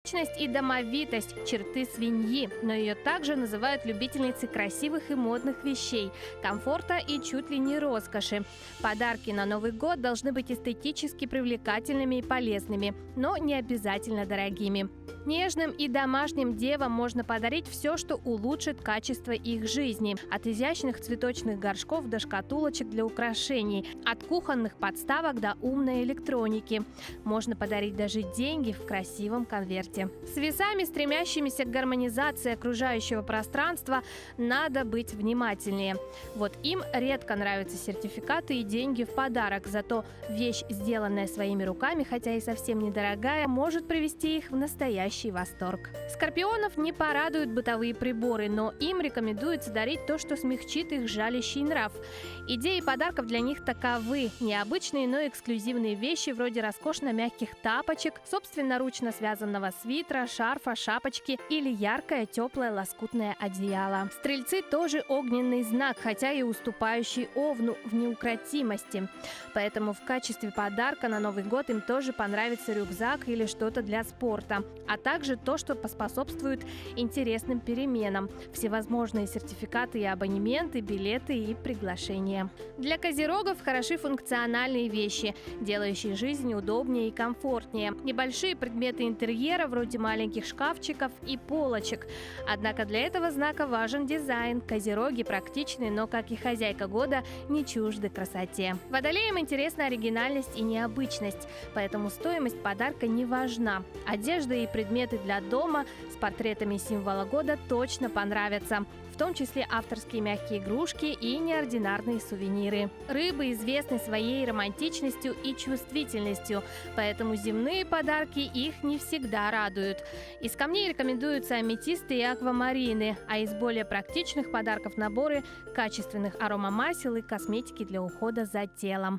Практичность и домовитость – черты свиньи, но ее также называют любительницей красивых и модных вещей, комфорта и чуть ли не роскоши. Подарки на Новый год должны быть эстетически привлекательными и полезными, но не обязательно дорогими. Нежным и домашним девам можно подарить все, что улучшит качество их жизни. От изящных цветочных горшков до шкатулочек для украшений, от кухонных подставок до умной электроники. Можно подарить даже деньги в красивом конверте. С весами, стремящимися к гармонизации окружающего пространства, надо быть внимательнее. Вот им редко нравятся сертификаты и деньги в подарок, зато вещь, сделанная своими руками, хотя и совсем недорогая, может привести их в настоящий восторг. Скорпионов не порадуют бытовые приборы, но им рекомендуется дарить то, что смягчит их жалящий нрав. Идеи подарков для них таковы: необычные, но эксклюзивные вещи вроде роскошно мягких тапочек, собственноручно связанного свитера, шарфа, шапочки или яркое, теплое, лоскутное одеяло. Стрельцы тоже огненный знак, хотя и уступающий Овну в неукротимости. Поэтому в качестве подарка на Новый год им тоже понравится рюкзак или что-то для спорта, а также то, что поспособствует интересным переменам, всевозможные сертификаты и абонементы, билеты и приглашения. Для козерогов хороши функциональные вещи, делающие жизнь удобнее и комфортнее. Небольшие предметы интерьера, вроде маленьких шкафчиков и полочек. Однако для этого знака важен дизайн. Козероги практичны, но, как и хозяйка года, не чужды красоте. Водолеям интересна оригинальность и необычность, поэтому стоимость подарка не важна. Одежда и предметы для дома с портретами символа года точно понравятся, в том числе авторские мягкие игрушки и неординарные сувениры. Рыбы известны своей романтичностью и чувствительностью, поэтому земные подарки их не всегда радуют. Из камней рекомендуются аметисты и аквамарины, а из более практичных подарков наборы качественных аромамасел и косметики для ухода за телом.